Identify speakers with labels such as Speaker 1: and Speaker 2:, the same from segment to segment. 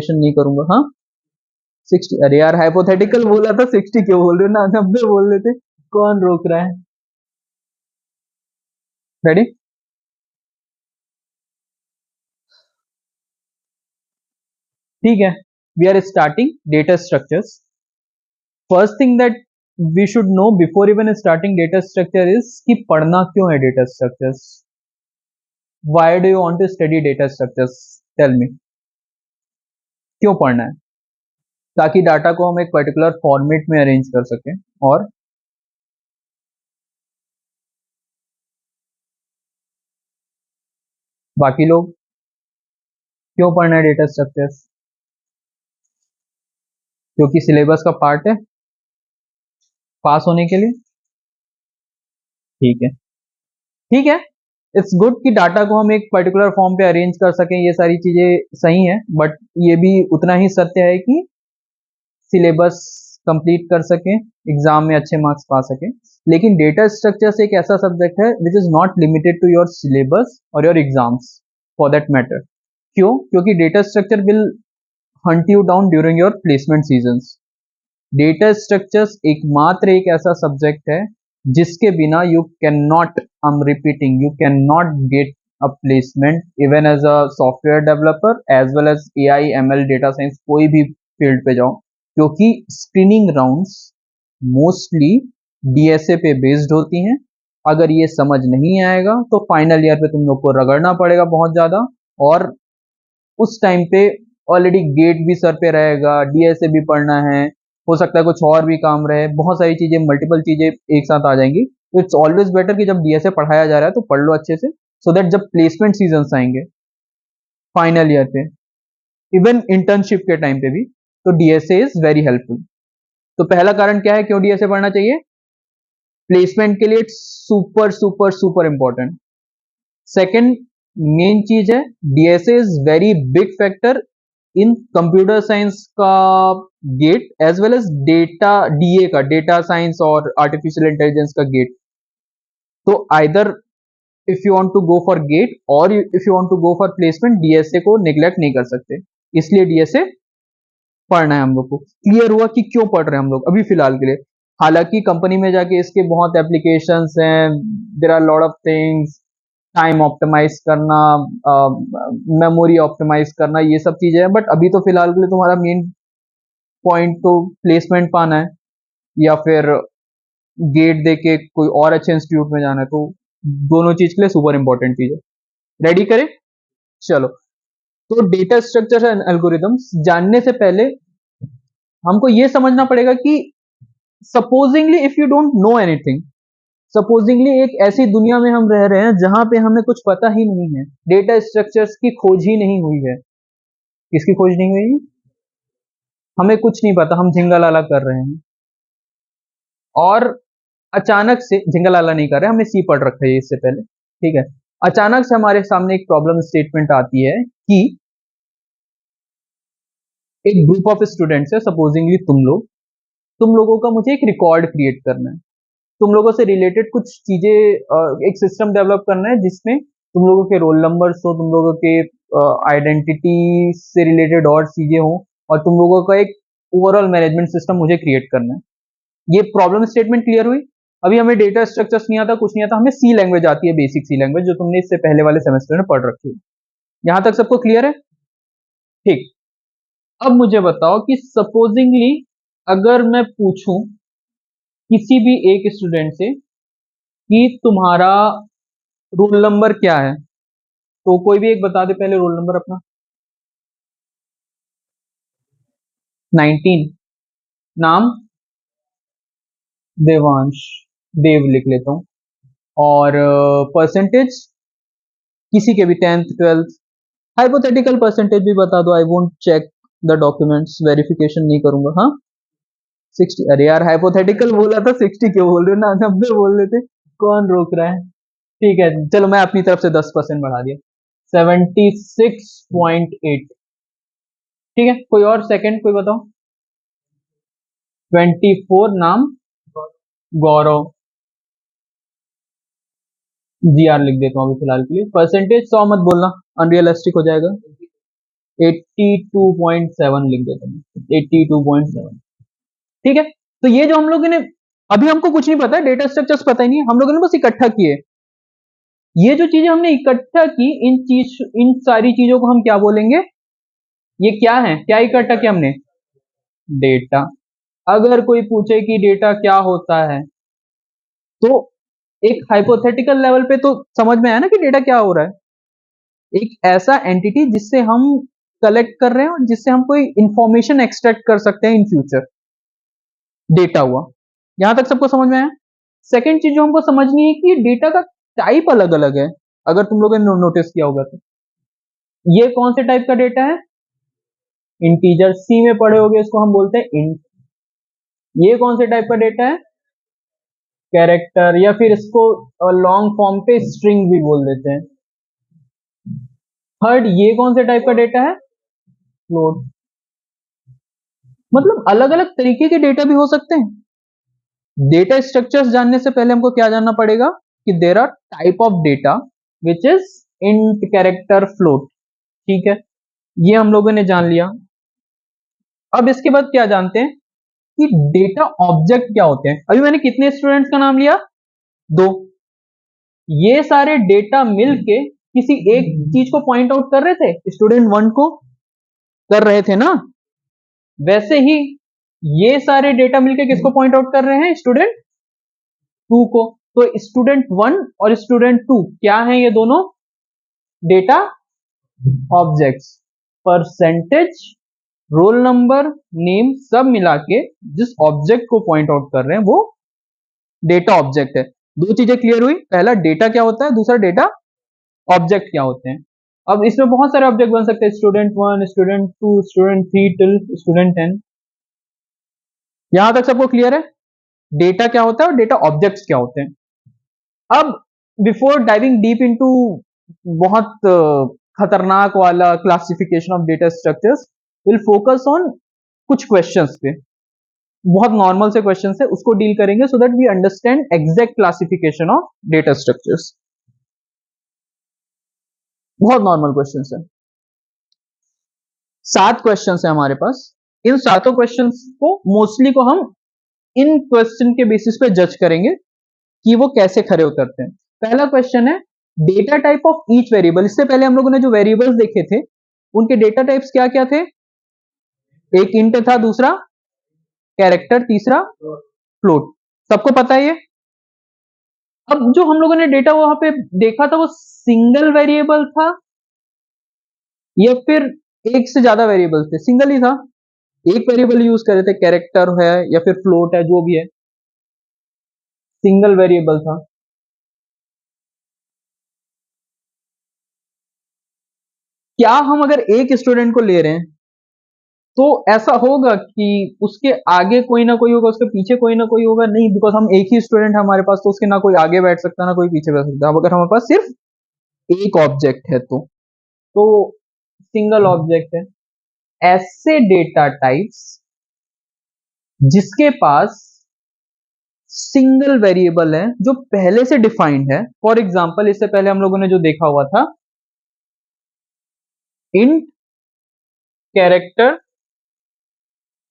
Speaker 1: नहीं करूंगा। हाँ 60, अरे यार हाइपोथेटिकल बोला था, 60 क्यों बोल रहे हो ना, 90 बोल रहे थे, कौन रोक रहा है। रेडी? ठीक है, we are starting data structures. First thing that we should know before even starting data structure is कि पढ़ना क्यों है data structures. Why do you want to study data structures, tell me, क्यों पढ़ना है? ताकि डाटा को हम एक पर्टिकुलर फॉर्मेट में अरेंज कर सकें। और बाकी लोग क्यों पढ़ना है डेटा स्ट्रक्चर्स? क्योंकि सिलेबस का पार्ट है, पास होने के लिए। ठीक है, ठीक है, इट्स गुड कि डाटा को हम एक पर्टिकुलर फॉर्म पे अरेंज कर सकें, ये सारी चीजें सही हैं, बट ये भी उतना ही सत्य है कि सिलेबस कंप्लीट कर सकें, एग्जाम में अच्छे मार्क्स पा सकें। लेकिन डेटा स्ट्रक्चर्स एक ऐसा सब्जेक्ट है which is not limited to your syllabus और your exams for that matter. क्यों? क्योंकि data structure will hunt you down during your placement seasons. Data structures एकमात्र एक ऐसा सब्जेक्ट है जिसके बिना you can not, I am repeating, you can not get a placement even as a software developer as well as AI ML data science, कोई भी field पे जाओ, क्योंकि स्क्रीनिंग राउंड्स मोस्टली डीएसए पे बेस्ड होती हैं। अगर ये समझ नहीं आएगा तो फाइनल ईयर पे तुम लोग को रगड़ना पड़ेगा बहुत ज्यादा, और उस टाइम पे ऑलरेडी गेट भी सर पे रहेगा, डीएसए भी पढ़ना है, हो सकता है कुछ और भी काम रहे, बहुत सारी चीजें, मल्टीपल चीजें एक साथ आ जाएंगी। तो इट्स ऑलवेज बेटर कि जब डीएसए पढ़ाया जा रहा है तो पढ़ लो अच्छे से, सो दैट जब प्लेसमेंट सीजन आएंगे फाइनल ईयर पे, इवन इंटर्नशिप के टाइम पे भी, तो डीएसए इज वेरी हेल्पफुल। तो पहला कारण क्या है क्यों डीएसए पढ़ना चाहिए? प्लेसमेंट के लिए it's super super super important. Second main चीज है, DSA is very big factor in computer science का GATE as well as data DA का, डेटा साइंस और आर्टिफिशियल इंटेलिजेंस का गेट। तो either if you want to go for GATE और if you want to go for placement, DSA को neglect नहीं कर सकते, इसलिए डीएसए पढ़ना है हम लोग को। क्लियर हुआ कि क्यों पढ़ रहे हैं हम लोग अभी फिलहाल के लिए? हालांकि कंपनी में जाके इसके बहुत एप्लीकेशंस हैं, there are lot of things, time optimize करना, मेमोरी ऑप्टिमाइज करना, ये सब चीजें हैं, बट अभी तो फिलहाल के लिए तुम्हारा मेन पॉइंट तो प्लेसमेंट पाना है, या फिर गेट दे के कोई और अच्छे इंस्टीट्यूट में जाना है, तो दोनों चीज के लिए सुपर इंपॉर्टेंट चीज है। रेडी करें? चलो, तो डेटा स्ट्रक्चर एंड एल्गोरिदम्स जानने से पहले हमको ये समझना पड़ेगा कि supposedly if you don't know anything, supposedly एक ऐसी दुनिया में हम रह रहे हैं जहां पे हमें कुछ पता ही नहीं है, डेटा स्ट्रक्चर्स की खोज ही नहीं हुई है। किसकी खोज नहीं हुई? हमें कुछ नहीं पता, हम झिंगालाला कर रहे हैं, और अचानक से, झिंगालाला नहीं कर रहे, हमने सी पढ़ रखा है इससे पहले, ठीक है, अचानक से हमारे सामने एक प्रॉब्लम स्टेटमेंट आती है कि एक ग्रुप ऑफ स्टूडेंट्स है, सपोजिंगली तुम लोगों का मुझे एक रिकॉर्ड क्रिएट करना है, तुम लोगों से रिलेटेड कुछ चीजें, एक सिस्टम डेवलप करना है जिसमें तुम लोगों के रोल नंबर्स हो, तुम लोगों के आइडेंटिटी से रिलेटेड और चीजें हो, और तुम लोगों का एक ओवरऑल मैनेजमेंट सिस्टम मुझे क्रिएट करना है। ये प्रॉब्लम स्टेटमेंट क्लियर हुई? अभी हमें डेटा स्ट्रक्चर्स नहीं आता, कुछ नहीं आता, हमें सी लैंग्वेज आती है, बेसिक सी लैंग्वेज, जो तुमने इससे पहले वाले सेमेस्टर में पढ़ रखी है। यहां तक सबको क्लियर है? ठीक। अब मुझे बताओ कि सपोजिंगली अगर मैं पूछूं किसी भी एक स्टूडेंट से कि तुम्हारा रोल नंबर क्या है, तो कोई भी एक बता दे पहले रोल नंबर अपना। 19। नाम? देवांश, देव लिख लेता हूँ। और परसेंटेज? किसी के भी, 10th 12th, हाइपोथेटिकल परसेंटेज भी बता दो, I won't check the documents, verification नहीं करूंगा। हाँ 60, अरे यार हाइपोथेटिकल बोला था, 60 क्यों बोल रहे हो ना, 90 बोल रहे थे, कौन रोक रहा है। ठीक है, चलो मैं अपनी तरफ से 10% बढ़ा दिया, 76.8। ठीक है, कोई और सेकंड कोई बताओ। 24। नाम? गौरव। जी आर लिख देता हूँ अभी फिलहाल के लिए। परसेंटेज 100 मत बोलना, अनरियलिस्टिक हो जाएगा। 82.7 लिख देता हूँ, 82.7। ठीक है, तो ये जो हम लोगों ने, अभी हमको कुछ नहीं पता है, डेटा स्ट्रक्चर्स पता ही नहीं है, हम लोगों ने बस इकट्ठा किए। ये जो चीजें हमने इकट्ठा की, इन सारी चीजों को हम क्या बोलेंगे? ये क्या है, क्या इकट्ठा किया हमने? डेटा। अगर कोई पूछे कि डेटा क्या होता है, तो एक हाइपोथेटिकल लेवल पे तो समझ में आया ना कि डेटा क्या हो रहा है? एक ऐसा एंटिटी जिससे हम कलेक्ट कर रहे हैं और जिससे हम कोई इंफॉर्मेशन एक्सट्रैक्ट कर सकते हैं इन फ्यूचर, डेटा हुआ। यहां तक सबको समझ में आया? सेकेंड चीज जो हमको समझनी है कि डेटा का टाइप अलग अलग है, अगर तुम लोगों ने नोटिस किया होगा तो। ये कौन से टाइप का डेटा है? इंटीजर, सी में पढ़े होगे, इसको हम बोलते हैं इंट। ये कौन से टाइप का डेटा है? कैरेक्टर, या फिर इसको लॉन्ग फॉर्म पे स्ट्रिंग भी बोल देते हैं। थर्ड, ये कौन से टाइप का डेटा है? फ्लोट। मतलब अलग अलग तरीके के डेटा भी हो सकते हैं। डेटा स्ट्रक्चर्स जानने से पहले हमको क्या जानना पड़ेगा कि there are type of data which is int, character, float. ठीक है, ये हम लोगों ने जान लिया। अब इसके बाद क्या जानते हैं कि डेटा ऑब्जेक्ट क्या होते हैं। अभी मैंने कितने स्टूडेंट्स का नाम लिया? 2। ये सारे डेटा मिलके किसी एक चीज को पॉइंट आउट कर रहे थे, स्टूडेंट 1 को कर रहे थे ना? वैसे ही ये सारे डेटा मिलके किसको पॉइंट आउट कर रहे हैं? स्टूडेंट 2 को। तो स्टूडेंट 1 और स्टूडेंट 2 क्या है? ये दोनों data objects. Percentage, roll number, name सब मिला के जिस ऑब्जेक्ट को पॉइंट आउट कर रहे हैं वो डेटा ऑब्जेक्ट है। दो चीजें क्लियर हुई, पहला डेटा क्या होता है, दूसरा डेटा ऑब्जेक्ट क्या होते हैं। अब इसमें बहुत सारे ऑब्जेक्ट बन सकते हैं, student 1, student 2, student 3 till student 10। यहां तक सबको क्लियर है डेटा क्या होता है और डेटा ऑब्जेक्ट्स क्या होते हैं? अब बिफोर डाइविंग डीप इनटू बहुत खतरनाक वाला classification of data structures, will focus on कुछ क्वेश्चंस पे। बहुत नॉर्मल से क्वेश्चन है, उसको डील करेंगे so that we understand exact classification of data structures. बहुत नॉर्मल क्वेश्चन है, 7 क्वेश्चन है हमारे पास। इन सातों क्वेश्चंस को मोस्टली को हम इन क्वेश्चन के बेसिस पे जज करेंगे कि वो कैसे खरे उतरते हैं। पहला क्वेश्चन है data type of each variable. इससे पहले हम लोगों ने जो वेरिएबल्स देखे थे उनके डेटा टाइप्स क्या क्या थे? एक इंट था, दूसरा कैरेक्टर, तीसरा फ्लोट। सबको पता है ये? अब जो हम लोगों ने डेटा वहां पे देखा था वो सिंगल वेरिएबल था या फिर एक से ज्यादा वेरिएबल थे? सिंगल ही था, एक वेरिएबल यूज कर रहे थे, कैरेक्टर है या फिर फ्लोट है, जो भी है, सिंगल वेरिएबल था। क्या हम अगर एक स्टूडेंट को ले रहे हैं तो ऐसा होगा कि उसके आगे कोई ना कोई होगा, उसके पीछे कोई ना कोई होगा? नहीं, बिकॉज हम एक ही स्टूडेंट है हमारे पास, तो उसके ना कोई आगे बैठ सकता ना कोई पीछे बैठ सकता। अब अगर हमारे पास सिर्फ एक ऑब्जेक्ट है तो सिंगल ऑब्जेक्ट है। ऐसे डेटा टाइप्स जिसके पास सिंगल वेरिएबल है जो पहले से डिफाइंड है, फॉर एग्जांपल इससे पहले हम लोगों ने जो देखा हुआ था इंट, कैरेक्टर,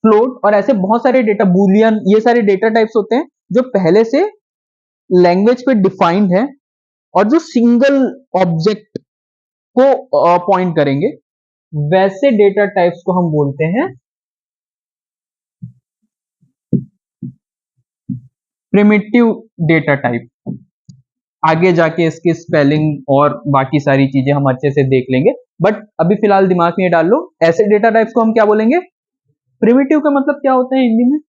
Speaker 1: फ्लोट, और ऐसे बहुत सारे डेटा, बूलियन, ये सारे डेटा टाइप्स होते हैं जो पहले से लैंग्वेज पे डिफाइंड है और जो सिंगल ऑब्जेक्ट को पॉइंट करेंगे। वैसे डेटा टाइप्स को हम बोलते हैं प्रिमिटिव डेटा टाइप। आगे जाके इसकी स्पेलिंग और बाकी सारी चीजें हम अच्छे से देख लेंगे, बट अभी फिलहाल दिमाग में ये डाल लो, ऐसे डेटा टाइप्स को हम क्या बोलेंगे? प्रिमिटिव। का मतलब क्या होता है हिंदी में?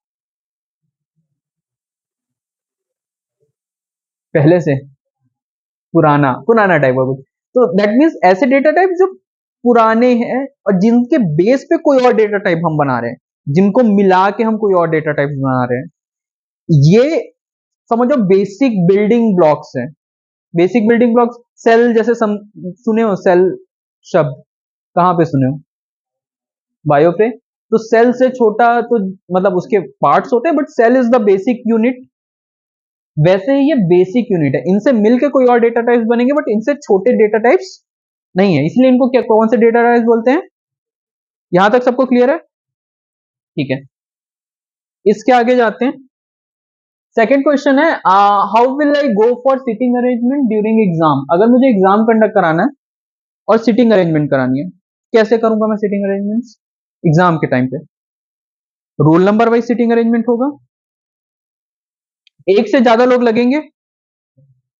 Speaker 1: पहले से, पुराना, पुराना टाइप का कुछ। तो दैट मीन्स ऐसे डेटा टाइप जो पुराने हैं और जिनके बेस पे कोई और डेटा टाइप हम बना रहे हैं, जिनको मिला के हम कोई और डेटा टाइप बना रहे हैं। ये समझो बेसिक बिल्डिंग ब्लॉक्स हैं। बेसिक बिल्डिंग ब्लॉक्स, सेल जैसे सुने हो सेल शब्द? कहां पे सुने हो? बायो पे। तो सेल से छोटा तो मतलब उसके पार्ट्स होते हैं, but cell is the basic unit. वैसे ही ये बेसिक यूनिट है, इनसे मिलकर कोई और डेटा टाइप्स बनेंगे, बट इनसे छोटे डेटा टाइप्स नहीं है, इसलिए इनको क्या, कौन से डेटा टाइप्स बोलते हैं? यहां तक सबको क्लियर है? ठीक है, इसके आगे जाते हैं। सेकेंड क्वेश्चन है, how will I go for seating arrangement during exam. अगर मुझे एग्जाम कंडक्ट कराना है और सीटिंग अरेंजमेंट करानी है, कैसे करूंगा मैं सीटिंग अरेंजमेंट्स एग्जाम के टाइम पे? Roll number wise seating arrangement होगा, एक से ज्यादा लोग लगेंगे,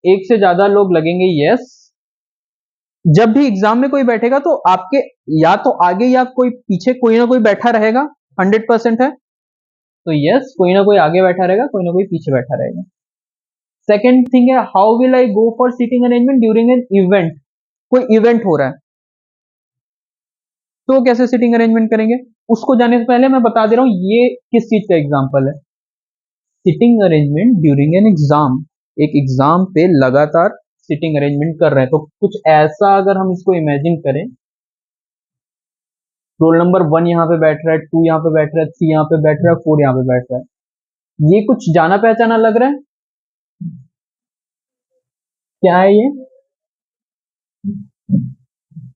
Speaker 1: एक से ज्यादा लोग लगेंगे, यस। जब भी एग्जाम में कोई बैठेगा तो आपके या तो आगे या कोई पीछे कोई ना कोई बैठा रहेगा, 100% है। तो यस, कोई ना कोई आगे बैठा रहेगा, कोई ना कोई पीछे बैठा रहेगा। सेकेंड थिंग है, how will I go for seating arrangement during an event. कोई इवेंट हो रहा है तो कैसे सीटिंग अरेंजमेंट करेंगे? उसको जाने से पहले मैं बता दे रहा हूं ये किस चीज का एग्जाम्पल है। Sitting arrangement during an exam, एक एग्जाम पे लगातार सिटिंग अरेंजमेंट कर रहे हैं, तो कुछ ऐसा अगर हम इसको इमेजिन करें, रोल नंबर 1 यहाँ पे बैठ रहा है, 2 यहाँ पे बैठ रहा है, 3 यहाँ पे बैठ रहा है, 4 यहाँ पे बैठ रहा है। ये कुछ जाना पहचाना लग रहा है? क्या है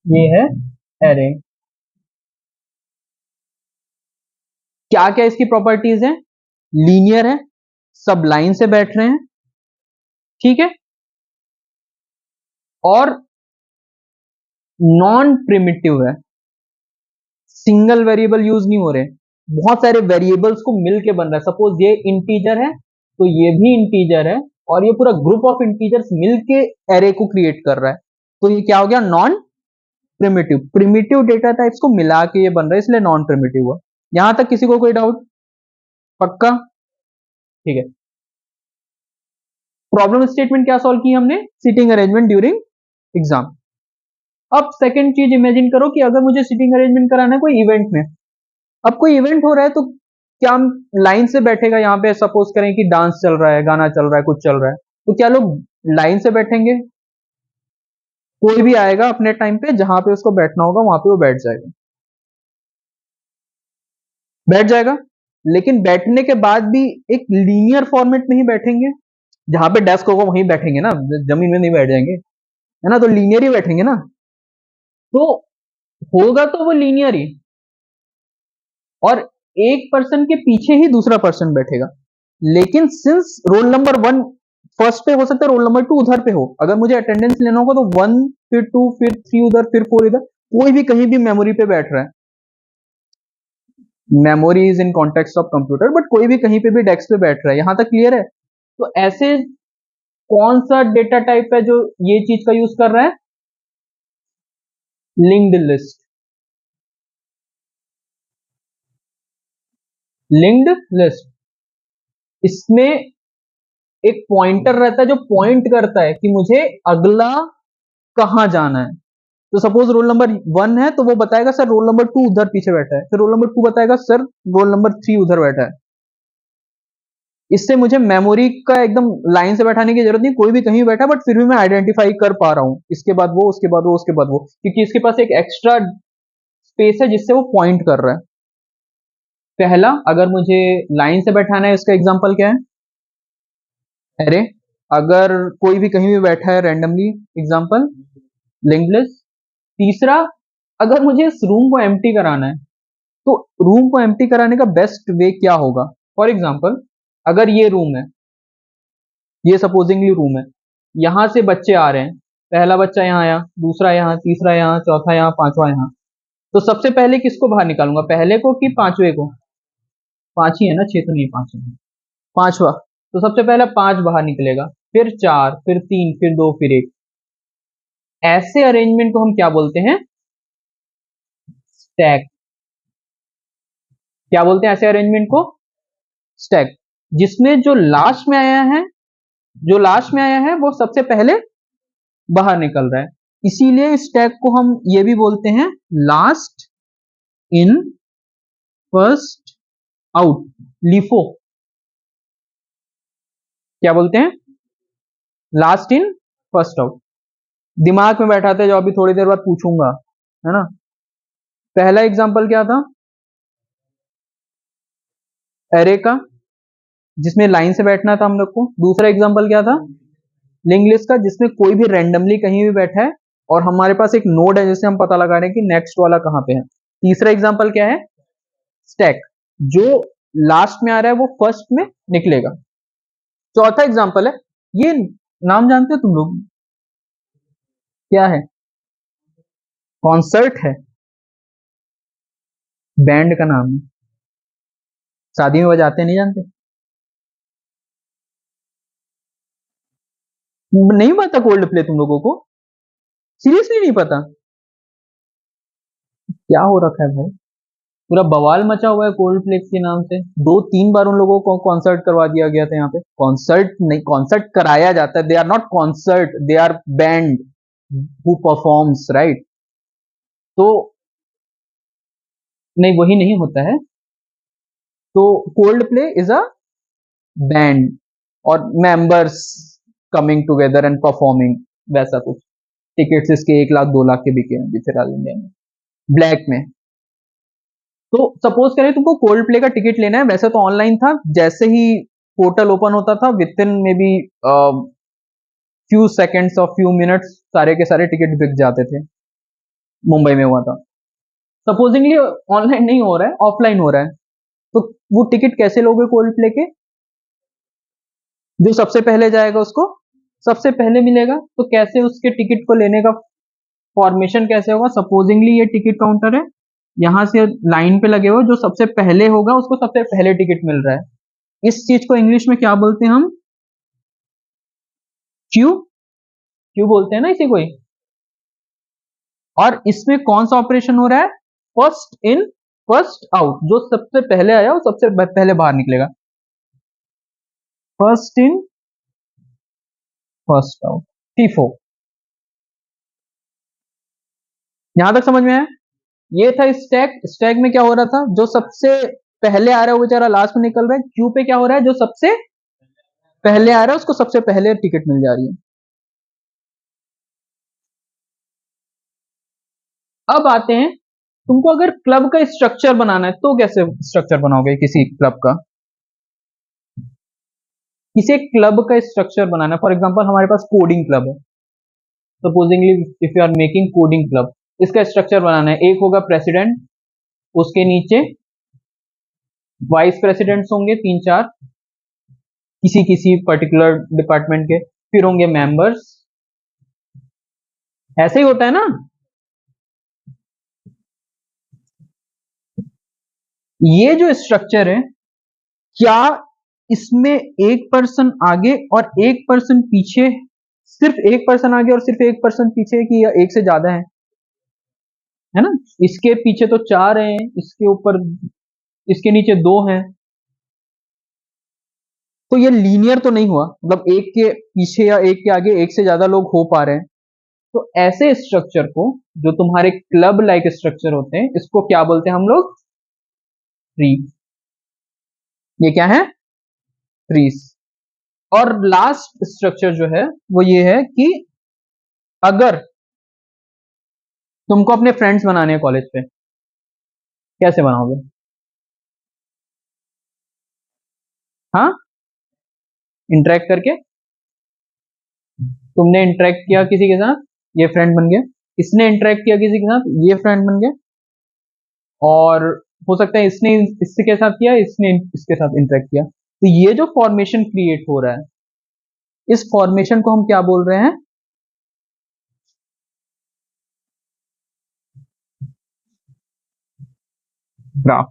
Speaker 1: ये है एरे। क्या क्या इसकी प्रॉपर्टीज है? लीनियर है, सब लाइन से बैठ रहे हैं, ठीक है, और नॉन प्रिमिटिव है, सिंगल वेरिएबल यूज नहीं हो रहे, बहुत सारे वेरिएबल्स को मिलके बन रहा है। सपोज ये इंटीजर है तो ये भी इंटीजर है, और ये पूरा ग्रुप ऑफ इंटीजर्स मिलके एरे को क्रिएट कर रहा है, तो ये क्या हो गया? Non primitive. Primitive data types को मिला के ये बन रहा है, इसलिए नॉन प्रिमिटिव हुआ। यहां तक किसी को कोई डाउट? पक्का? ठीक है, प्रॉब्लम स्टेटमेंट क्या सॉल्व की हमने? Sitting arrangement during exam. अब सेकंड चीज इमेजिन करो कि अगर मुझे सिटिंग अरेंजमेंट कराना है कोई इवेंट में। अब कोई इवेंट हो रहा है तो क्या हम लाइन से बैठेगा? यहाँ पे सपोज करें कि डांस चल रहा है, गाना चल रहा है, कुछ चल रहा है, तो क्या लोग लाइन से बैठेंगे? कोई भी आएगा अपने टाइम पे, जहां पे उसको बैठना होगा वहां पे वो बैठ जाएगा, बैठ जाएगा। लेकिन बैठने के बाद भी एक लीनियर फॉर्मेट में ही बैठेंगे, जहां पे डेस्क होगा वहीं बैठेंगे ना, जमीन में नहीं बैठ जाएंगे, है ना? तो लीनियर ही बैठेंगे ना, तो होगा तो वो लीनियर ही, और एक पर्सन के पीछे ही दूसरा पर्सन बैठेगा। लेकिन सिंस रोल नंबर 1 फर्स्ट पे हो सकता है, रोल नंबर 2 उधर पे हो, अगर मुझे अटेंडेंस लेना होगा तो 1 फिर 2 फिर 3 उधर फिर 4 इधर, कोई भी कहीं भी मेमोरी पे बैठ रहा है। Memory is in context of computer, but कोई भी कहीं पे भी डेस्क पे बैठ रहा है। यहां तक क्लियर है? तो ऐसे कौन सा डेटा टाइप है जो ये चीज का यूज कर रहा है? Linked list. लिंक्ड लिस्ट, इसमें एक पॉइंटर रहता है जो पॉइंट करता है कि मुझे अगला कहां जाना है। तो सपोज रोल नंबर 1 है तो वो बताएगा सर रोल नंबर 2 उधर पीछे बैठा है, फिर रोल नंबर 2 बताएगा सर रोल नंबर 3 उधर बैठा है। इससे मुझे मेमोरी का एकदम लाइन से बैठाने की जरूरत नहीं, कोई भी कहीं बैठा बट फिर भी मैं आइडेंटिफाई कर पा रहा हूं, इसके बाद वो, उसके बाद वो, उसके बाद वो, क्योंकि इसके पास एक एक्स्ट्रा स्पेस है जिससे वो पॉइंट कर रहा है। पहला, अगर मुझे लाइन से बैठाना है, इसका एग्जांपल क्या है? अरे, अगर कोई भी कहीं भी बैठा है रैंडमली, एग्जांपल लिंक्ड लिस्ट। तीसरा, अगर मुझे इस रूम को एम्प्टी कराना है तो रूम को एम्प्टी कराने का बेस्ट वे क्या होगा? फॉर एग्जांपल, अगर ये रूम है, ये सपोजिंगली रूम है, यहां से बच्चे आ रहे हैं, पहला बच्चा यहाँ आया, दूसरा यहाँ, तीसरा यहाँ, चौथा यहाँ, पांचवा यहाँ, तो सबसे पहले किसको बाहर निकालूंगा? पहले को कि पांचवे को? पांच ही है ना, छह तो नहीं, पांच है, पांचवा। तो सबसे पहले 5 बाहर निकलेगा, फिर 4, फिर 3, फिर 2, फिर 1। ऐसे अरेंजमेंट को हम क्या बोलते हैं? स्टैक। क्या बोलते हैं ऐसे अरेंजमेंट को? स्टैक। जिसमें जो लास्ट में आया है, जो लास्ट में आया है वो सबसे पहले बाहर निकल रहा है, इसीलिए स्टैक को हम ये भी बोलते हैं last in first out, LIFO. क्या बोलते हैं? Last in first out. दिमाग में बैठाते जो अभी थोड़ी देर बाद पूछूंगा, है ना? पहला एग्जांपल क्या था? एरे का, जिसमें लाइन से बैठना था हम लोग को। दूसरा एग्जांपल क्या था? लिंक लिस्ट का, जिसमें कोई भी रैंडमली कहीं भी बैठा है और हमारे पास एक नोड है जिससे हम पता लगा रहे हैं कि नेक्स्ट वाला कहां पे है। तीसरा एग्जांपल क्या है, स्टैक, जो लास्ट में आ रहा है वो फर्स्ट में निकलेगा। चौथा एग्जांपल है, ये नाम जानते हो तुम लोग, क्या है, कॉन्सर्ट है, बैंड का नाम है, शादी में बजाते हैं, नहीं जानते? नहीं पता कोल्ड प्ले तुम लोगों को? सीरियसली नहीं पता? क्या हो रखा है भाई, पूरा बवाल मचा हुआ है कोल्ड प्ले के नाम से। 2-3 बार उन लोगों को कॉन्सर्ट करवा दिया गया था यहाँ पे। कॉन्सर्ट नहीं, कॉन्सर्ट कराया जाता है, they are not concert, they are band who performs, right? तो नहीं, वही नहीं होता है। तो Coldplay is a band और members coming together and performing, वैसा कुछ। टिकट्स इसके 1 लाख 2 लाख के बिके हैं अभी फिलहाल इंडिया में, ब्लैक में। तो सपोज करें तुमको कोल्ड प्ले का टिकट लेना है, वैसे तो ऑनलाइन था, जैसे ही पोर्टल ओपन होता था with in may be few seconds और फ्यू मिनट्स सारे के सारे टिकट बिक जाते थे। मुंबई में हुआ था। सपोजिंगली ऑनलाइन नहीं हो रहा है, ऑफलाइन हो रहा है, तो वो टिकट कैसे लोगे कोल्ड प्ले के? जो सबसे पहले जाएगा उसको सबसे पहले मिलेगा। तो कैसे उसके टिकट को लेने का फॉर्मेशन कैसे होगा? सपोजिंगली ये टिकट काउंटर है, यहां से लाइन पे लगे हुए, जो सबसे पहले होगा उसको सबसे पहले टिकट मिल रहा है। इस चीज को इंग्लिश में क्या बोलते हैं हम? क्यू, क्यू बोलते हैं ना इसे कोई। और इसमें कौन सा ऑपरेशन हो रहा है? फर्स्ट इन फर्स्ट आउट, जो सबसे पहले आया वो सबसे पहले बाहर निकलेगा। First in first out, FIFO. यहां तक समझ में आया? ये था स्टैक। स्टैक में क्या हो रहा था, जो सबसे पहले आ रहा है वो बेचारा लास्ट में निकल रहा है। क्यू पे क्या हो रहा है, जो सबसे पहले आ रहा है उसको सबसे पहले टिकट मिल जा रही है। अब आते हैं, तुमको अगर क्लब का स्ट्रक्चर बनाना है तो कैसे स्ट्रक्चर बनाओगे किसी क्लब का? किसी क्लब का स्ट्रक्चर बनाना है, फॉर एग्जांपल हमारे पास कोडिंग क्लब है, supposingly if you are making coding club, इसका स्ट्रक्चर बनाना है। एक होगा प्रेसिडेंट, उसके नीचे वाइस प्रेसिडेंट्स होंगे 3-4 किसी किसी पर्टिकुलर डिपार्टमेंट के, फिर होंगे मेंबर्स। ऐसे ही होता है ना? ये जो स्ट्रक्चर है, क्या इसमें एक पर्सन आगे और एक पर्सन पीछे, सिर्फ एक पर्सन आगे और सिर्फ एक पर्सन पीछे, कि या एक से ज्यादा है ना? इसके पीछे तो 4 हैं, इसके ऊपर इसके नीचे 2 हैं, तो ये लीनियर तो नहीं हुआ, मतलब एक के पीछे या एक के आगे एक से ज्यादा लोग हो पा रहे हैं। तो ऐसे स्ट्रक्चर को, जो तुम्हारे क्लब लाइक स्ट्रक्चर होते हैं, इसको क्या बोलते हैं हम लोग? ट्री। ये क्या है? ट्रीज। और लास्ट स्ट्रक्चर जो है वो ये है कि अगर तुमको अपने फ्रेंड्स बनाने हैं कॉलेज पे, कैसे बनाओगे? हाँ, इंटरेक्ट करके। तुमने इंटरेक्ट किया किसी के साथ, ये फ्रेंड बन गया। इसने इंटरेक्ट किया किसी के साथ, ये फ्रेंड बन गया। और हो सकता है इसने इसके साथ किया, इसने इसके साथ इंटरेक्ट किया। तो ये जो फॉर्मेशन क्रिएट हो रहा है, इस फॉर्मेशन को हम क्या बोल रहे हैं? ग्राफ।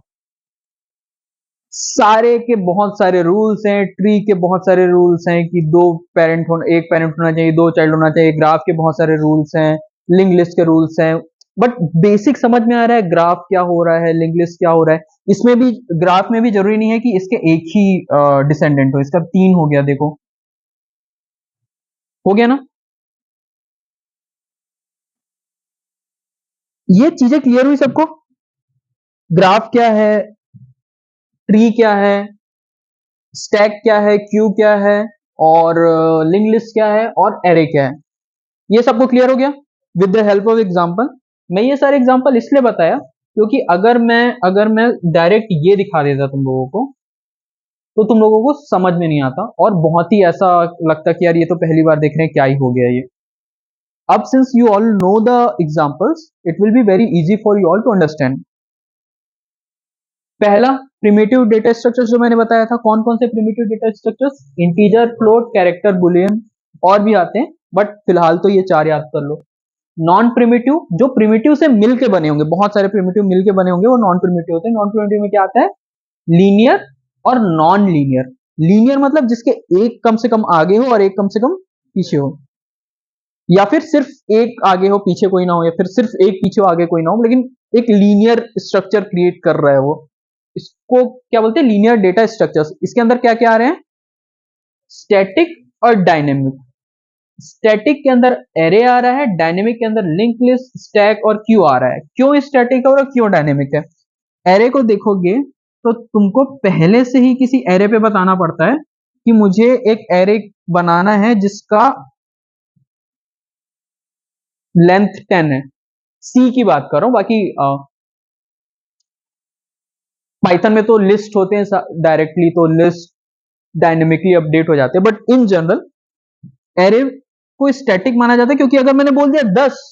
Speaker 1: सारे के बहुत सारे रूल्स हैं, ट्री के बहुत सारे रूल्स हैं कि एक पेरेंट होना चाहिए, 2 चाइल्ड होना चाहिए। ग्राफ के बहुत सारे रूल्स हैं, लिंक लिस्ट के रूल्स हैं। बट बेसिक समझ में आ रहा है ग्राफ क्या हो रहा है, लिंक लिस्ट क्या हो रहा है। इसमें भी, ग्राफ में भी जरूरी नहीं है कि इसके एक ही डिसेंडेंट हो, इसका 3 हो गया, देखो हो गया ना? ये चीजें क्लियर हुई सबको? ग्राफ क्या है, ट्री क्या है, स्टैक क्या है, क्यू क्या है, और लिंक लिस्ट क्या है, और एरे क्या है। ये सबको क्लियर हो गया with the help of example. मैं ये सारे एग्जांपल इसलिए बताया क्योंकि अगर मैं डायरेक्ट ये दिखा देता तुम लोगों को, तो तुम लोगों को समझ में नहीं आता और बहुत ही ऐसा लगता कि यार ये तो पहली बार देख रहे हैं, क्या ही हो गया ये। अब since you all know the examples, it will be very easy for you all to understand. पहला प्रिमिटिव डेटा स्ट्रक्चर्स जो मैंने बताया था, कौन कौन से primitive data structures, integer, float, character, boolean, और भी आते हैं, बट फिलहाल तो ये 4 याद कर लो। नॉन प्रिमिटिव, जो प्रिमिटिव से मिलके बने होंगे, बहुत सारे प्रिमिटिव मिलके बने होंगे, वो नॉन प्रिमिटिव होते हैं। नॉन प्रिमिटिव में क्या आता है, लीनियर और नॉन लीनियर। लीनियर मतलब जिसके एक कम से कम आगे हो और एक कम से कम पीछे हो, या फिर सिर्फ एक आगे हो पीछे कोई ना हो, या फिर सिर्फ एक पीछे हो आगे कोई ना हो, लेकिन एक लीनियर स्ट्रक्चर क्रिएट कर रहा है वो, इसको क्या बोलते हैं, लीनियर डेटा स्ट्रक्चर्स। इसके अंदर क्या क्या आ रहे हैं, स्टैटिक और डायनेमिक। स्टैटिक के अंदर एरे आ रहा है, डायनेमिक के अंदर लिंक लिस्ट, स्टैक और क्यू आ रहा है। क्यों स्टैटिक और क्यों डायनेमिक है, एरे को देखोगे तो तुमको पहले से ही किसी एरे पे बताना पड़ता है कि मुझे एक एरे बनाना है जिसका लेंथ 10 है। सी की बात कर रहा हूं, बाकी पाइथन में तो लिस्ट होते हैं डायरेक्टली, तो लिस्ट डायनेमिकली अपडेट हो जाते हैं, बट इन जनरल एरे को स्टैटिक माना जाता है, क्योंकि अगर मैंने बोल दिया 10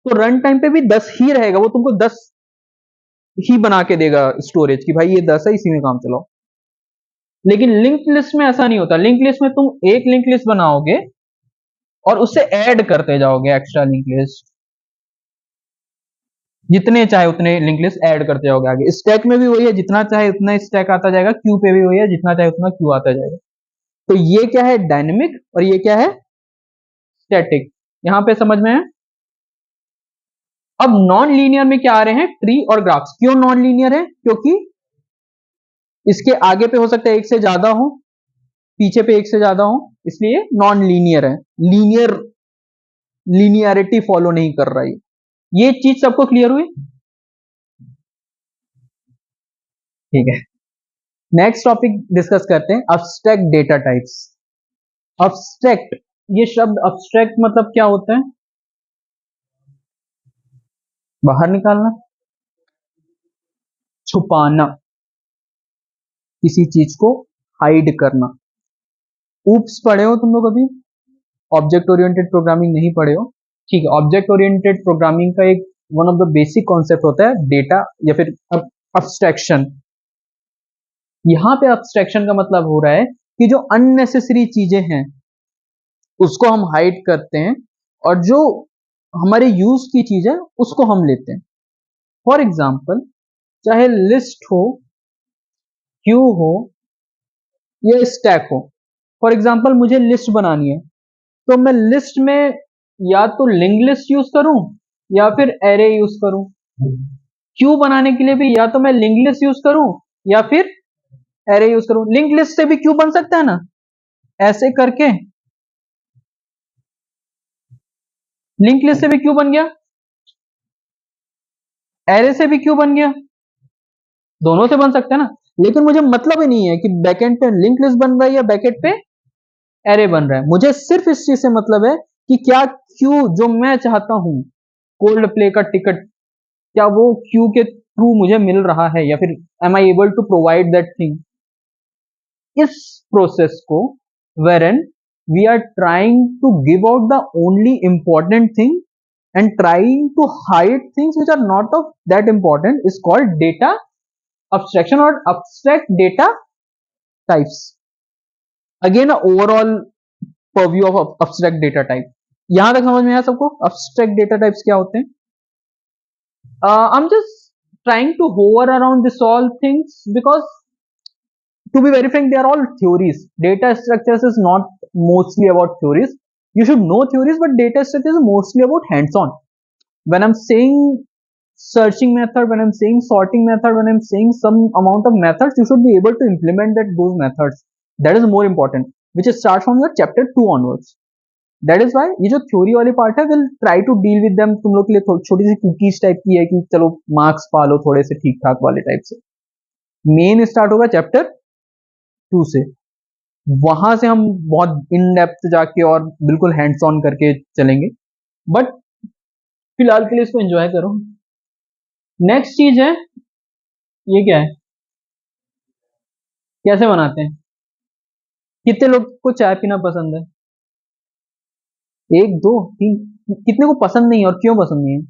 Speaker 1: तो रन टाइम पे भी 10 ही रहेगा, वो तुमको 10 ही बना के देगा स्टोरेज की, भाई ये 10 है इसी में काम चलाओ। लेकिन लिंक लिस्ट में ऐसा नहीं होता, लिंक लिस्ट में तुम एक लिंक लिस्ट बनाओगे और उससे ऐड करते जाओगे एक्स्ट्रा लिंक लिस्ट, जितने चाहे उतने लिंक लिस्ट ऐड करते जाओगे आगे। स्टैक में भी वही है, जितना चाहे उतना स्टैक आता जाएगा, क्यू पे भी वही है, जितना चाहे उतना क्यू आता जाएगा। तो ये क्या है, डायनेमिक, और ये क्या है, स्टैटिक। यहां पे समझ में है। अब नॉन लीनियर में क्या आ रहे हैं, ट्री और ग्राफ्स। क्यों नॉन लीनियर है, क्योंकि इसके आगे पे हो सकता है एक से ज्यादा हो, पीछे पे एक से ज्यादा हो, इसलिए नॉन लीनियर है। लीनियर लीनियरिटी फॉलो नहीं कर रहा है। ये चीज सबको क्लियर हुई, ठीक है। नेक्स्ट टॉपिक डिस्कस करते हैं, अब्स्ट्रैक्ट डेटा टाइप्स। अब्स्ट्रैक्ट, ये शब्द अब्स्ट्रैक्ट मतलब क्या होता है, बाहर निकालना, छुपाना, किसी चीज को हाइड करना। ऊप्स पढ़े हो तुम लोग अभी, ऑब्जेक्ट ओरिएंटेड प्रोग्रामिंग नहीं पढ़े हो, ठीक है। ऑब्जेक्ट ओरिएंटेड प्रोग्रामिंग का एक one of the basic concept होता है डेटा या फिर अब्स्ट्रैक्शन। यहां पे अब्स्ट्रैक्शन का मतलब हो रहा है कि जो अननेसेसरी चीजें हैं उसको हम हाइड करते हैं, और जो हमारे यूज की चीज है उसको हम लेते हैं। फॉर एग्जाम्पल, चाहे लिस्ट हो, क्यू हो, या स्टैक हो। फॉर एग्जाम्पल मुझे लिस्ट बनानी है, तो मैं लिस्ट में या तो लिंक लिस्ट यूज करूं या फिर एरे यूज करूं। क्यू बनाने के लिए भी या तो मैं लिंक लिस्ट यूज करूं या फिर एरे यूज करूं। लिंक लिस्ट से भी क्यू बन सकता है ना, ऐसे करके लिंक लिस्ट से भी क्यू बन गया, एरे से भी क्यू बन गया, दोनों से बन सकता है ना। लेकिन मुझे मतलब ही नहीं है कि बैकेंड पे लिंक लिस्ट बन रहा है या बैकेंड पे एरे बन रहा है, मुझे सिर्फ इस चीज से मतलब है कि क्या क्यू जो मैं चाहता हूं, कोल्ड प्ले का टिकट, क्या वो क्यू के थ्रू मुझे मिल रहा है, या फिर am I able to provide that thing. इस प्रोसेस को wherein we are trying to give out the only important thing and trying to hide things which are not of that important is called data abstraction or abstract data types. Again a overall purview of abstract data type. यहां तक समझ में आया सबको abstract data types क्या होते हैं? I'm just trying to hover around this all things because to be very frank, they are all theories. Data structures is not mostly about theories. You should know theories, but data structure is mostly about hands-on. When I'm saying searching method, when I'm saying sorting method, when I'm saying some amount of methods, you should be able to implement those methods. That is more important, which starts from your chapter 2 onwards. That is why ये जो theory वाली part है, will try to deal with them. तुम लोग के लिए छोटी सी cookies type की है कि चलो मार्क्स पा लो थोड़े से ठीक ठाक वाले टाइप से। मेन स्टार्ट होगा चैप्टर 2 से, वहां से हम बहुत इन डेप्थ जाके और बिल्कुल हैंड्स ऑन करके चलेंगे, बट फिलहाल के लिए इसको एंजॉय करो। नेक्स्ट चीज है, ये क्या है, कैसे बनाते हैं। कितने लोग को चाय पीना पसंद है, एक दो तीन, कितने को पसंद नहीं है और क्यों पसंद नहीं है।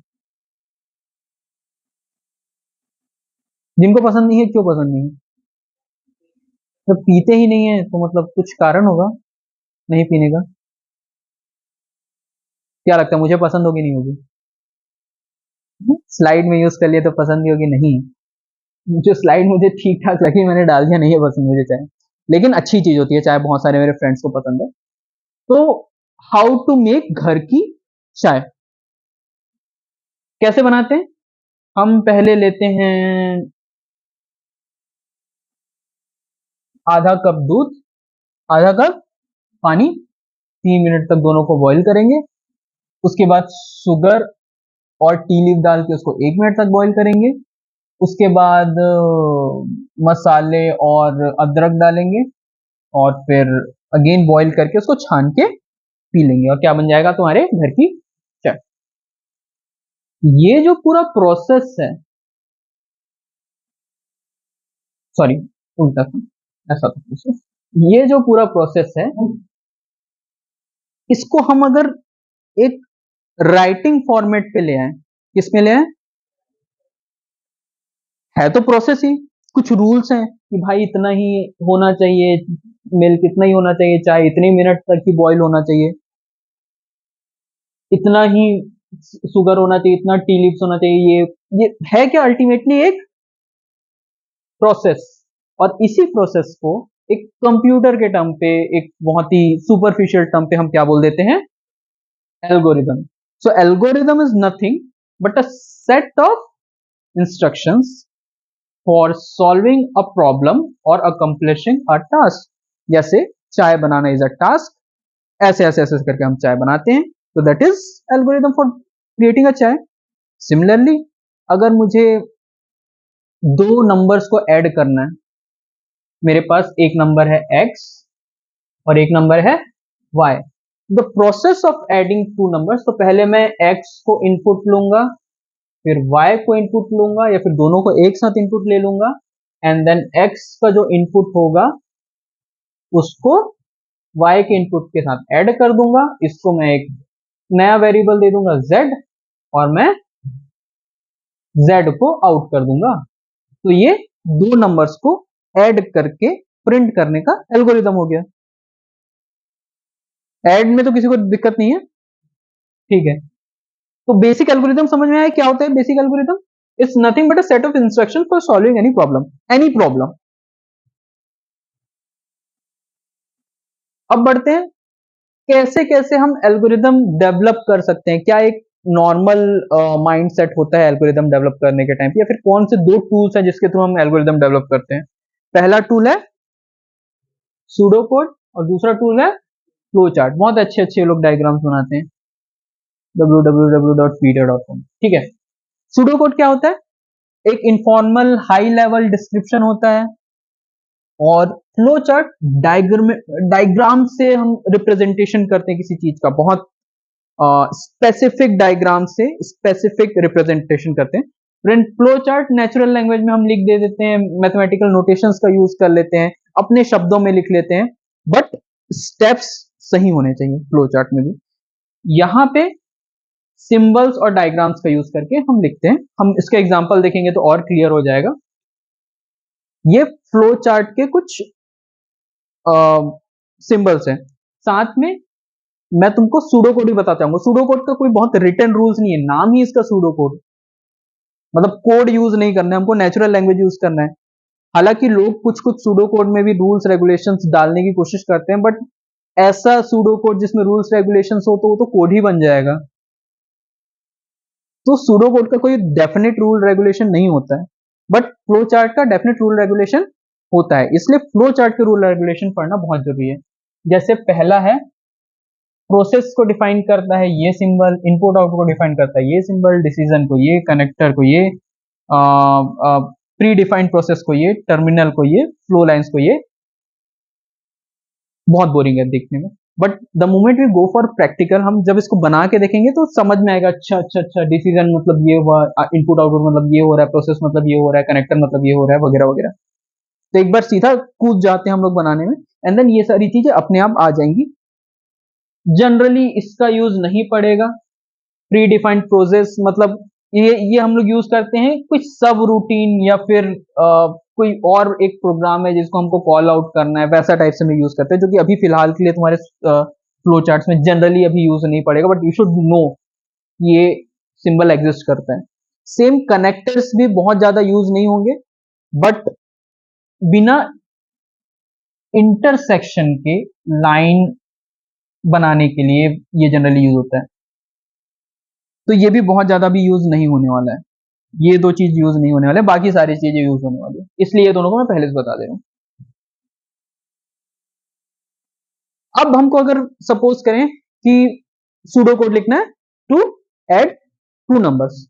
Speaker 1: जिनको पसंद नहीं है, क्यों पसंद नहीं है? जब पीते ही नहीं है तो मतलब कुछ कारण होगा नहीं पीने का। क्या लगता है, मुझे पसंद होगी नहीं होगी? स्लाइड में यूज कर लिया तो पसंद भी होगी नहीं? जो स्लाइड मुझे ठीक ठाक लगी मैंने डाल दिया, नहीं है पसंद मुझे चाय, लेकिन अच्छी चीज होती है चाय, बहुत सारे मेरे फ्रेंड्स को पसंद है। तो हाउ टू मेक घर की चाय, कैसे बनाते हैं? हम पहले लेते हैं आधा कप दूध, आधा कप पानी, 3 मिनट तक दोनों को बॉईल करेंगे। उसके बाद शुगर और टी लीफ डाल के उसको 1 मिनट तक बॉईल करेंगे। उसके बाद मसाले और अदरक डालेंगे और फिर अगेन बॉईल करके उसको छान के पी लेंगे, और क्या बन जाएगा तुम्हारे घर की चाय। ये जो पूरा प्रोसेस है, सॉरी उल्टा था, ऐसा था प्रोसेस। ये जो पूरा प्रोसेस है, इसको हम अगर एक राइटिंग फॉर्मेट पे ले आए, किस में ले आए? है तो प्रोसेस ही, कुछ रूल्स हैं कि भाई इतना ही होना चाहिए, मिल्क इतना ही होना चाहिए, चाय इतने मिनट तक ही बॉईल होना चाहिए, इतना ही शुगर होना चाहिए, इतना टी लीव्स होना चाहिए। ये है क्या, अल्टीमेटली एक प्रोसेस। और इसी प्रोसेस को एक कंप्यूटर के टर्म पे, एक बहुत ही सुपरफिशियल टर्म पे हम क्या बोल देते हैं? Algorithm. So algorithm is nothing but a set of instructions for solving a problem और अकम्प्लिशिंग अ टास्क। जैसे चाय बनाना इज अ टास्क, ऐसे ऐसे ऐसे करके हम चाय बनाते हैं, तो that is algorithm for creating a चाय। सिमिलरली अगर मुझे दो नंबर्स को ऐड करना है, मेरे पास एक नंबर है x और एक नंबर है y, the process of adding to numbers, तो पहले मैं x को इनपुट लूंगा, फिर y को इनपुट लूंगा, या फिर दोनों को एक साथ इनपुट ले लूंगा, एंड देन x का जो इनपुट होगा उसको y के इनपुट के साथ ऐड कर दूंगा, इसको मैं एक नया वेरिएबल दे दूंगा z, और मैं z को आउट कर दूंगा। तो ये दो नंबर्स को ऐड करके प्रिंट करने का एल्गोरिदम हो गया। ऐड में तो किसी को दिक्कत नहीं है, ठीक है? तो बेसिक एल्गोरिदम समझ में आया क्या होता है basic algorithm? It's nothing but a set of instruction for solving any problem, any problem. अब बढ़ते हैं, कैसे कैसे हम एल्गोरिदम डेवलप कर सकते हैं, क्या एक नॉर्मल माइंड सेट होता है एल्गोरिदम डेवलप करने के टाइम पे, या फिर कौन से दो टूल्स हैं जिसके थ्रू हम एल्गोरिदम डेवलप करते हैं? पहला टूल है सूडो कोड और दूसरा टूल है फ्लो चार्ट। बहुत अच्छे अच्छे लोग डायग्राम्स बनाते हैं, www.peter.com, ठीक है? सूडो कोड क्या होता है? एक इनफॉर्मल हाई लेवल डिस्क्रिप्शन होता है, और फ्लो चार्ट डायग्राम से हम रिप्रेजेंटेशन करते हैं किसी चीज का, बहुत स्पेसिफिक डायग्राम से स्पेसिफिक रिप्रेजेंटेशन करते हैं। Friend flow chart natural language में हम लिख दे देते हैं, मैथमेटिकल नोटेशंस का यूज कर लेते हैं, अपने शब्दों में लिख लेते हैं, बट स्टेप्स सही होने चाहिए फ्लो चार्ट में भी। यहाँ पे सिंबल्स और डायग्राम्स का यूज करके हम लिखते हैं, हम इसका एग्जांपल देखेंगे तो और क्लियर हो जाएगा। ये फ्लो चार्ट के कुछ सिंबल्स हैं। साथ में मैं तुमको सूडो कोड भी बताता हूँ। सूडो कोड का कोई बहुत रिटन रूल्स नहीं है, नाम ही इसका सूडो कोड, मतलब कोड यूज नहीं करना है हमको, नेचुरल लैंग्वेज यूज करना है। हालांकि लोग कुछ कुछ सूडो कोड में भी रूल्स रेगुलेशंस डालने की कोशिश करते हैं, बट ऐसा सूडो कोड जिसमें रूल्स रेगुलेशंस हो तो वो तो कोड ही बन जाएगा। तो सूडो कोड का कोई डेफिनेट रूल रेगुलेशन नहीं होता है, बट फ्लो चार्ट का डेफिनेट रूल रेगुलेशन होता है, इसलिए फ्लो चार्ट के रूल रेगुलेशन पढ़ना बहुत जरूरी है। जैसे पहला है, प्रोसेस को डिफाइन करता है ये सिंबल, इनपुट आउटपुट को डिफाइन करता है ये सिंबल, डिसीजन को ये, कनेक्टर को ये, प्री डिफाइंड प्रोसेस को ये, टर्मिनल को ये, फ्लो लाइंस को ये। बहुत बोरिंग है देखने में, but the moment we go for practical, हम जब इसको बना के देखेंगे तो समझ में आएगा, अच्छा अच्छा अच्छा, डिसीजन मतलब ये हुआ, इनपुट आउटपुट मतलब ये हो रहा है, प्रोसेस मतलब ये हो रहा है, कनेक्टर मतलब ये हो रहा है, वगैरह वगैरह। तो एक बार सीधा कूद जाते हैं हम लोग बनाने में, एंड देन ये सारी चीजें अपने आप आ जाएंगी। जनरली इसका यूज नहीं पड़ेगा। प्री डिफाइंड प्रोसेस मतलब ये हम लोग यूज करते हैं कुछ सब रूटीन या फिर कोई और एक प्रोग्राम है जिसको हमको कॉल आउट करना है, वैसा टाइप से हम यूज करते हैं, जो कि अभी फिलहाल के लिए तुम्हारे फ्लो चार्ट्स में जनरली अभी यूज नहीं पड़ेगा, बट यू शुड नो ये सिंबल एग्जिस्ट करता है। सेम कनेक्टर्स भी बहुत ज्यादा यूज नहीं होंगे, बट बिना इंटरसेक्शन के लाइन बनाने के लिए ये जनरली यूज होता है। तो ये भी बहुत ज्यादा भी यूज नहीं होने वाला है, ये दो चीज यूज नहीं होने वाले, बाकी सारी चीजें यूज होने वाली है, इसलिए ये दोनों को मैं पहले से बता दे रहा हूं। अब हमको अगर सपोज करें कि सूडो कोड लिखना है टू ऐड टू नंबर्स,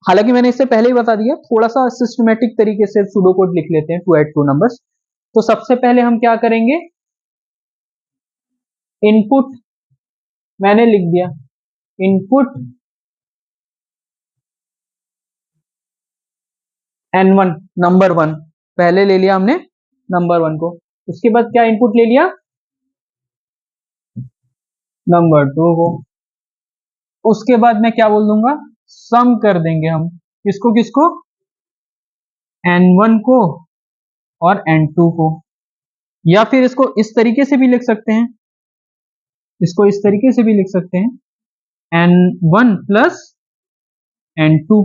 Speaker 1: हालांकि मैंने इससे पहले ही बता दिया, थोड़ा सा सिस्टमेटिक तरीके से सूडो कोड लिख लेते हैं टू ऐड टू नंबर्स। तो सबसे पहले हम क्या करेंगे, इनपुट मैंने लिख दिया, इनपुट n1 नंबर 1 पहले ले लिया हमने नंबर 1 को, उसके बाद क्या इनपुट ले लिया नंबर 2 को, उसके बाद मैं क्या बोल दूंगा सम कर देंगे हम किसको किसको n1 को और n2 को, या फिर इसको इस तरीके से भी लिख सकते हैं, इसको इस तरीके से भी लिख सकते हैं n1 प्लस n2,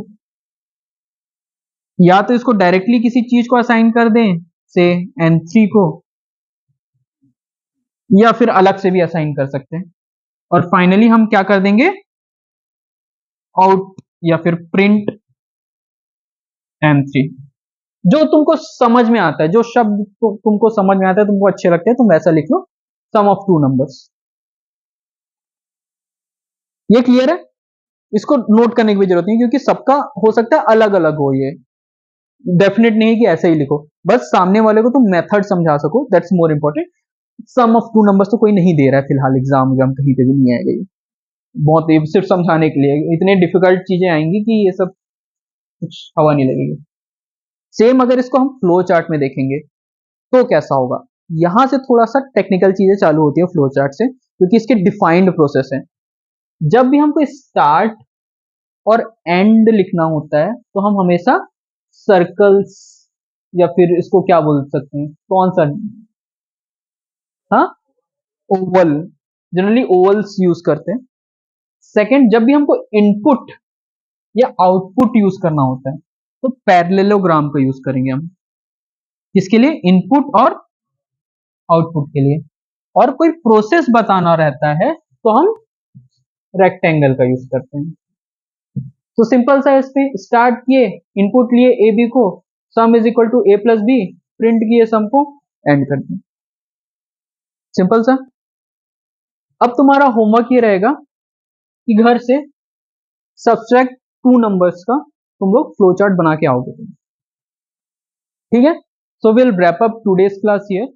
Speaker 1: या तो इसको डायरेक्टली किसी चीज को असाइन कर दें से n3 को, या फिर अलग से भी असाइन कर सकते हैं, और फाइनली हम क्या कर देंगे आउट या फिर प्रिंट n3। जो तुमको समझ में आता है, जो शब्द तुमको समझ में आता है, तुमको अच्छे लगते हैं, तुम वैसा लिख लो, सम ऑफ टू नंबर्स। ये क्लियर है, इसको नोट करने की भी जरूरत नहीं, क्योंकि सबका हो सकता है अलग अलग हो, ये डेफिनेट नहीं है कि ऐसे ही लिखो, बस सामने वाले को तुम मेथड समझा सको, that's more important. Sum of two numbers तो कोई नहीं दे रहा है फिलहाल, एग्जाम कहीं पे भी नहीं आएगा ये, बहुत सिर्फ समझाने के लिए, इतने डिफिकल्ट चीजें आएंगी कि ये सब कुछ हवा नहीं लगेगी। सेम अगर इसको हम फ्लो चार्ट में देखेंगे तो कैसा होगा, यहां से थोड़ा सा टेक्निकल चीजें चालू होती है फ्लो चार्ट से, क्योंकि इसके डिफाइंड प्रोसेस है। जब भी हमको स्टार्ट और एंड लिखना होता है तो हम हमेशा सर्कल्स या फिर इसको क्या बोल सकते हैं, कौन सा, हाँ ओवल, जनरली ओवल्स यूज करते हैं। सेकंड, जब भी हमको इनपुट या आउटपुट यूज करना होता है तो पैरेललोग्राम का यूज करेंगे हम, किसके लिए, इनपुट और आउटपुट के लिए। और कोई प्रोसेस बताना रहता है तो हम रेक्टेंगल का यूज करते हैं। तो सिंपल सा, इस पे स्टार्ट किए, इनपुट लिए ए बी को, sum is equal to A plus B, print किए सम को, एंड कर दिए, सिंपल सा। अब तुम्हारा होमवर्क ये रहेगा कि घर से सब्सट्रैक्ट टू नंबर्स का तुम लोग फ्लो चार्ट बना के आओगे, ठीक है। So will wrap up today's class here.